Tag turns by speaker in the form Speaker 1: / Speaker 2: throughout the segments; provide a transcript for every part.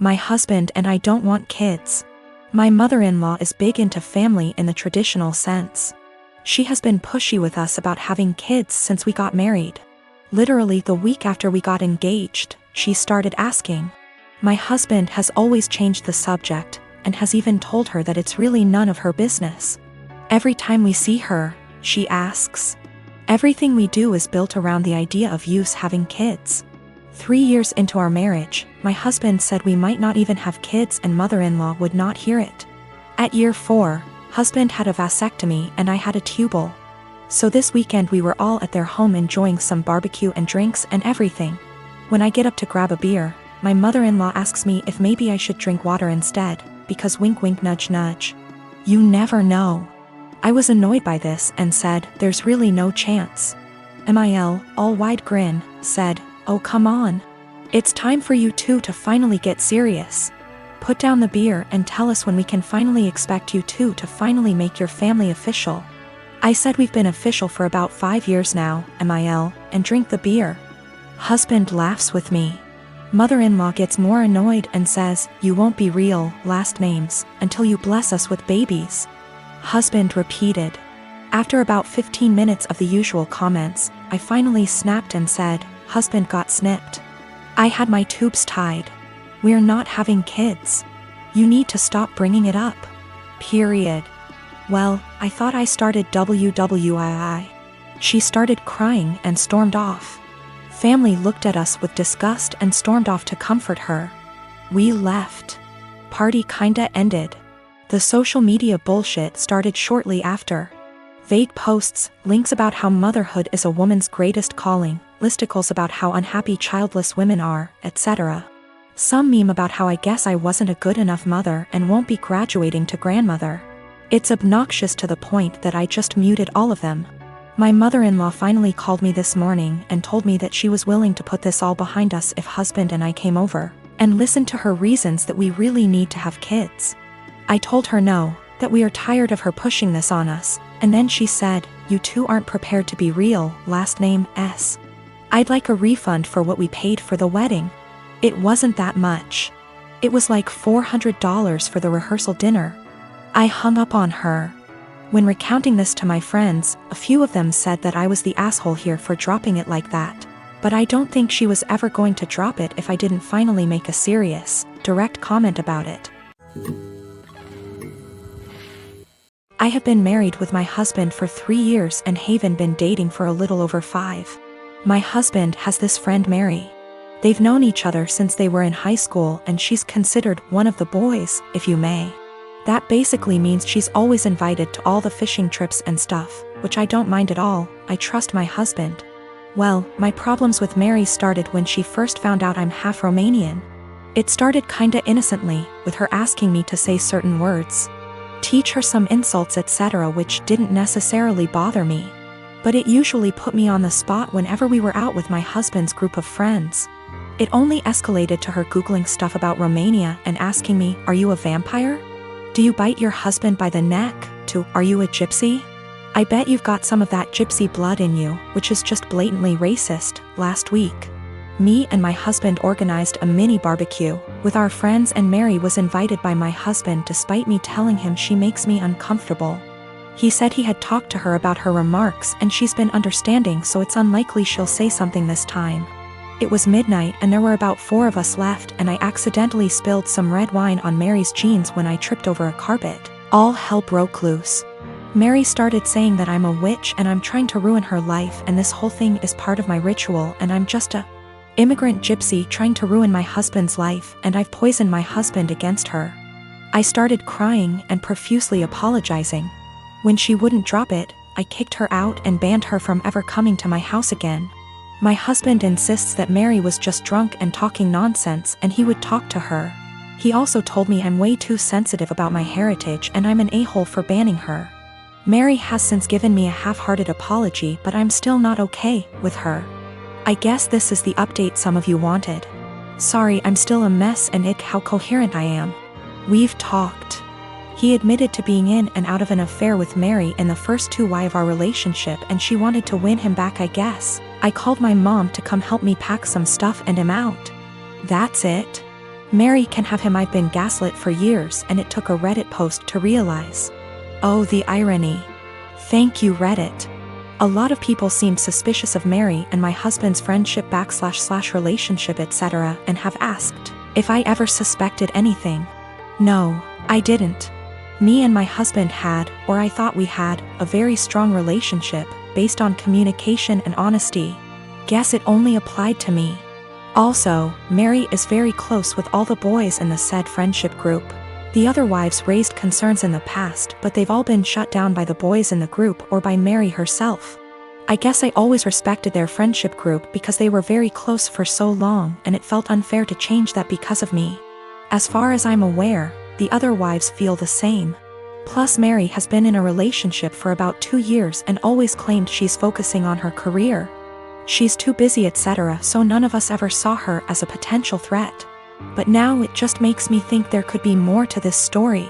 Speaker 1: My husband and I don't want kids. My mother-in-law is big into family in the traditional sense. She has been pushy with us about having kids since we got married. Literally the week after we got engaged, she started asking. My husband has always changed the subject, and has even told her that it's really none of her business. Every time we see her, she asks. Everything we do is built around the idea of us having kids. 3 years into our marriage, my husband said we might not even have kids and mother-in-law would not hear it. At year 4, husband had a vasectomy and I had a tubal. So this weekend we were all at their home enjoying some barbecue and drinks and everything. When I get up to grab a beer, my mother-in-law asks me if maybe I should drink water instead, because wink wink nudge nudge. You never know. I was annoyed by this and said, there's really no chance. MIL, all wide grin, said, oh come on. It's time for you two to finally get serious. Put down the beer and tell us when we can finally expect you two to finally make your family official. I said we've been official for about 5 years now, MIL, and drink the beer. Husband laughs with me. Mother-in-law gets more annoyed and says, you won't be real, last names, until you bless us with babies. Husband repeated. After about 15 minutes of the usual comments, I finally snapped and said, husband got snipped. I had my tubes tied. We're not having kids. You need to stop bringing it up. Period. Well, I thought I started WWII. She started crying and stormed off. Family looked at us with disgust and stormed off to comfort her. We left. Party kinda ended. The social media bullshit started shortly after. Vague posts, links about how motherhood is a woman's greatest calling, listicles about how unhappy childless women are, etc. Some meme about how I guess I wasn't a good enough mother and won't be graduating to grandmother. It's obnoxious to the point that I just muted all of them. My mother-in-law finally called me this morning and told me that she was willing to put this all behind us if husband and I came over, and listened to her reasons that we really need to have kids. I told her no, that we are tired of her pushing this on us, and then she said, you two aren't prepared to be real, last name S. I'd like a refund for what we paid for the wedding. It wasn't that much. It was like $400 for the rehearsal dinner. I hung up on her. When recounting this to my friends, a few of them said that I was the asshole here for dropping it like that. But I don't think she was ever going to drop it if I didn't finally make a serious, direct comment about it. I have been married with my husband for 3 years and Haven been dating for a little over 5. My husband has this friend Mary. They've known each other since they were in high school and she's considered one of the boys, if you may. That basically means she's always invited to all the fishing trips and stuff, which I don't mind at all. I trust my husband. Well, my problems with Mary started when she first found out I'm half Romanian. It started kinda innocently, with her asking me to say certain words, teach her some insults etc., which didn't necessarily bother me. But it usually put me on the spot whenever we were out with my husband's group of friends. It only escalated to her Googling stuff about Romania and asking me, are you a vampire? Do you bite your husband by the neck? To, are you a gypsy? I bet you've got some of that gypsy blood in you, which is just blatantly racist. Last week, me and my husband organized a mini barbecue with our friends and Mary was invited by my husband despite me telling him she makes me uncomfortable. He said he had talked to her about her remarks and she's been understanding, so it's unlikely she'll say something this time. It was midnight and there were about 4 of us left and I accidentally spilled some red wine on Mary's jeans when I tripped over a carpet. All hell broke loose. Mary started saying that I'm a witch and I'm trying to ruin her life and this whole thing is part of my ritual and I'm just a immigrant gypsy trying to ruin my husband's life and I've poisoned my husband against her. I started crying and profusely apologizing. When she wouldn't drop it, I kicked her out and banned her from ever coming to my house again. My husband insists that Mary was just drunk and talking nonsense and he would talk to her. He also told me I'm way too sensitive about my heritage and I'm an a-hole for banning her. Mary has since given me a half-hearted apology, but I'm still not okay with her. I guess this is the update some of you wanted. Sorry, I'm still a mess and ick how coherent I am. We've talked. He admitted to being in and out of an affair with Mary in the first 2 years of our relationship and she wanted to win him back, I guess. I called my mom to come help me pack some stuff and him out. That's it. Mary can have him. I've been gaslit for years and it took a Reddit post to realize. Oh, the irony. Thank you, Reddit. A lot of people seemed suspicious of Mary and my husband's friendship / relationship etc. and have asked if I ever suspected anything. No, I didn't. Me and my husband had, or I thought we had, a very strong relationship, based on communication and honesty. Guess it only applied to me. Also, Mary is very close with all the boys in the said friendship group. The other wives raised concerns in the past, but they've all been shut down by the boys in the group or by Mary herself. I guess I always respected their friendship group because they were very close for so long and it felt unfair to change that because of me. As far as I'm aware, the other wives feel the same. Plus Mary has been in a relationship for about 2 years and always claimed she's focusing on her career. She's too busy etc. so none of us ever saw her as a potential threat. But now it just makes me think there could be more to this story.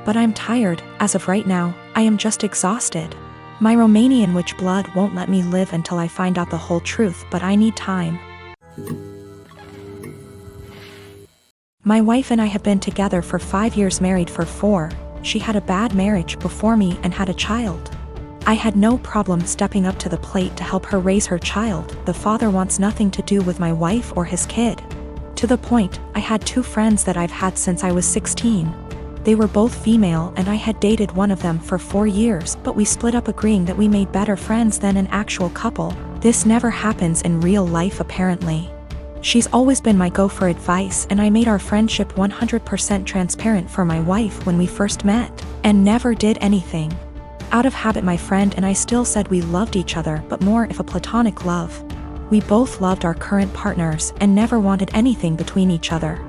Speaker 1: But I'm tired. As of right now, I am just exhausted. My Romanian witch blood won't let me live until I find out the whole truth, but I need time. My wife and I have been together for 5 years, married for 4. She had a bad marriage before me and had a child. I had no problem stepping up to the plate to help her raise her child. The father wants nothing to do with my wife or his kid. To the point, I had 2 friends that I've had since I was 16. They were both female and I had dated one of them for 4 years, but we split up agreeing that we made better friends than an actual couple. This never happens in real life apparently. She's always been my go for advice and I made our friendship 100% transparent for my wife when we first met, and never did anything. Out of habit my friend and I still said we loved each other, but more of a platonic love. We both loved our current partners and never wanted anything between each other.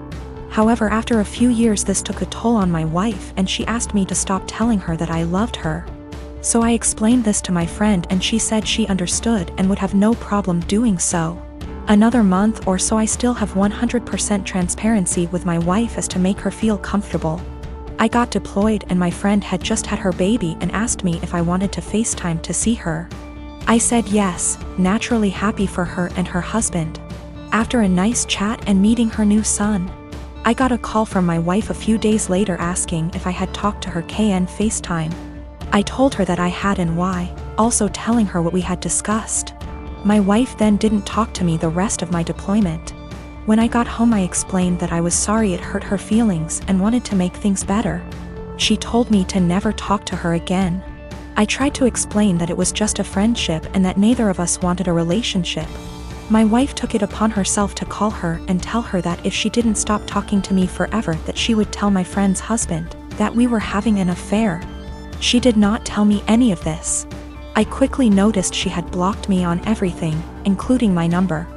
Speaker 1: However, after a few years this took a toll on my wife and she asked me to stop telling her that I loved her. So I explained this to my friend and she said she understood and would have no problem doing so. Another month or so I still have 100% transparency with my wife as to make her feel comfortable. I got deployed and my friend had just had her baby and asked me if I wanted to FaceTime to see her. I said yes, naturally happy for her and her husband. After a nice chat and meeting her new son, I got a call from my wife a few days later asking if I had talked to her KN FaceTime. I told her that I had and why, also telling her what we had discussed. My wife then didn't talk to me the rest of my deployment. When I got home I explained that I was sorry it hurt her feelings and wanted to make things better. She told me to never talk to her again. I tried to explain that it was just a friendship and that neither of us wanted a relationship. My wife took it upon herself to call her and tell her that if she didn't stop talking to me forever that she would tell my friend's husband that we were having an affair. She did not tell me any of this. I quickly noticed she had blocked me on everything, including my number.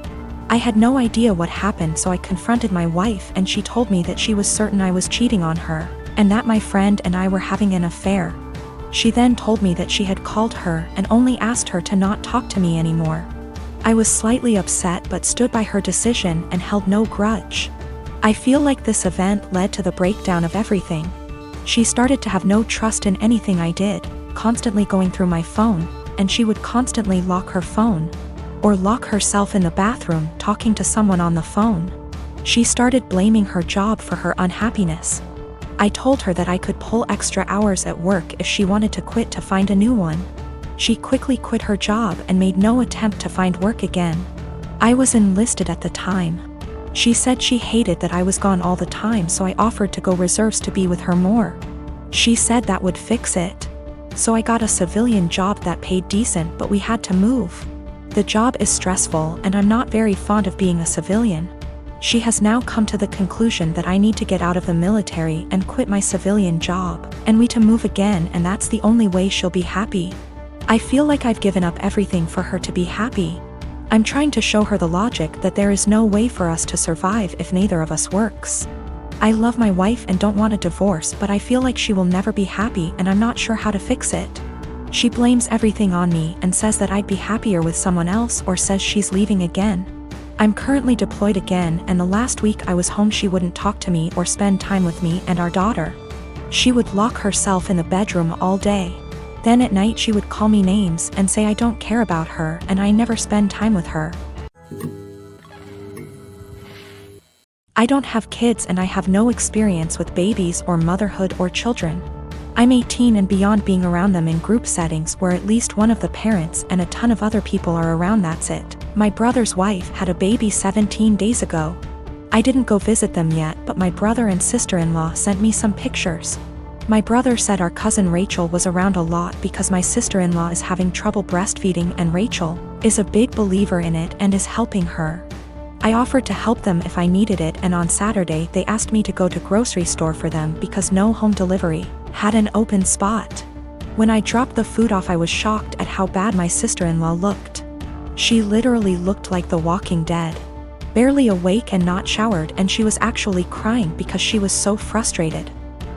Speaker 1: I had no idea what happened, so I confronted my wife and she told me that she was certain I was cheating on her, and that my friend and I were having an affair. She then told me that she had called her and only asked her to not talk to me anymore. I was slightly upset but stood by her decision and held no grudge. I feel like this event led to the breakdown of everything. She started to have no trust in anything I did, constantly going through my phone, and she would constantly lock her phone, or lock herself in the bathroom talking to someone on the phone. She started blaming her job for her unhappiness. I told her that I could pull extra hours at work if she wanted to quit to find a new one. She quickly quit her job and made no attempt to find work again. I was enlisted at the time. She said she hated that I was gone all the time, so I offered to go reserves to be with her more. She said that would fix it. So I got a civilian job that paid decent, but we had to move. The job is stressful and I'm not very fond of being a civilian. She has now come to the conclusion that I need to get out of the military and quit my civilian job, and we to move again, and that's the only way she'll be happy. I feel like I've given up everything for her to be happy. I'm trying to show her the logic that there is no way for us to survive if neither of us works. I love my wife and don't want a divorce, but I feel like she will never be happy and I'm not sure how to fix it. She blames everything on me and says that I'd be happier with someone else, or says she's leaving again. I'm currently deployed again, and the last week I was home she wouldn't talk to me or spend time with me and our daughter. She would lock herself in the bedroom all day. Then at night she would call me names and say I don't care about her and I never spend time with her. I don't have kids and I have no experience with babies or motherhood or children. I'm 18 and beyond being around them in group settings where at least one of the parents and a ton of other people are around. That's it. My brother's wife had a baby 17 days ago. I didn't go visit them yet, but my brother and sister-in-law sent me some pictures. My brother said our cousin Rachel was around a lot because my sister-in-law is having trouble breastfeeding and Rachel is a big believer in it and is helping her. I offered to help them if I needed it, and on Saturday they asked me to go to grocery store for them because no home delivery had an open spot. When I dropped the food off, I was shocked at how bad my sister-in-law looked. She literally looked like the Walking Dead. Barely awake and not showered, and she was actually crying because she was so frustrated.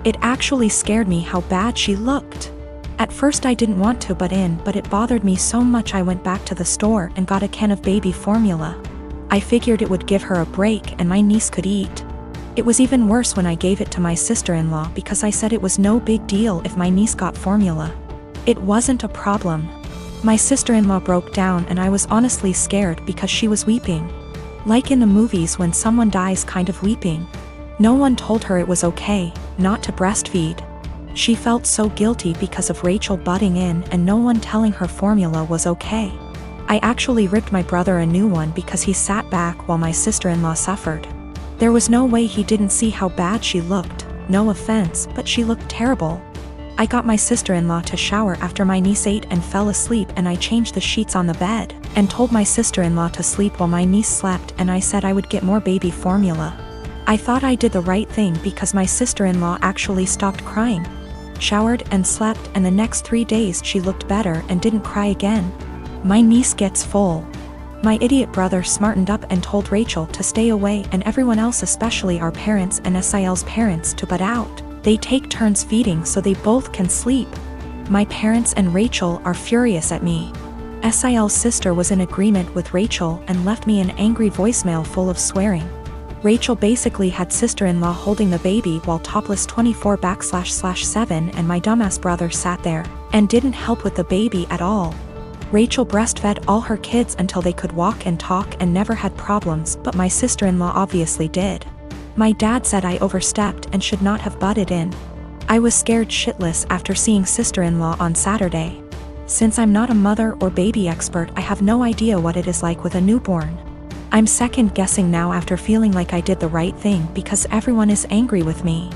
Speaker 1: It actually scared me how bad she looked. At first I didn't want to but it bothered me so much I went back to the store and got a can of baby formula. I figured it would give her a break and my niece could eat. It was even worse when I gave it to my sister-in-law because I said it was no big deal if my niece got formula. It wasn't a problem. My sister-in-law broke down and I was honestly scared because she was weeping. Like in the movies when someone dies, kind of weeping. No one told her it was okay not to breastfeed. She felt so guilty because of Rachel butting in and no one telling her formula was okay. I actually ripped my brother a new one because he sat back while my sister-in-law suffered. There was no way he didn't see how bad she looked. No offense, but she looked terrible. I got my sister-in-law to shower after my niece ate and fell asleep, and I changed the sheets on the bed and told my sister-in-law to sleep while my niece slept, and I said I would get more baby formula. I thought I did the right thing because my sister-in-law actually stopped crying, showered and slept, and the next 3 days she looked better and didn't cry again. My niece gets full. My idiot brother smartened up and told Rachel to stay away and everyone else, especially our parents and SIL's parents, to butt out. They take turns feeding so they both can sleep. My parents and Rachel are furious at me. SIL's sister was in agreement with Rachel and left me an angry voicemail full of swearing. Rachel basically had sister-in-law holding the baby while topless 24/7, and my dumbass brother sat there and didn't help with the baby at all. Rachel breastfed all her kids until they could walk and talk and never had problems, but my sister-in-law obviously did. My dad said I overstepped and should not have butted in. I was scared shitless after seeing sister-in-law on Saturday. Since I'm not a mother or baby expert, I have no idea what it is like with a newborn. I'm second guessing now after feeling like I did the right thing because everyone is angry with me.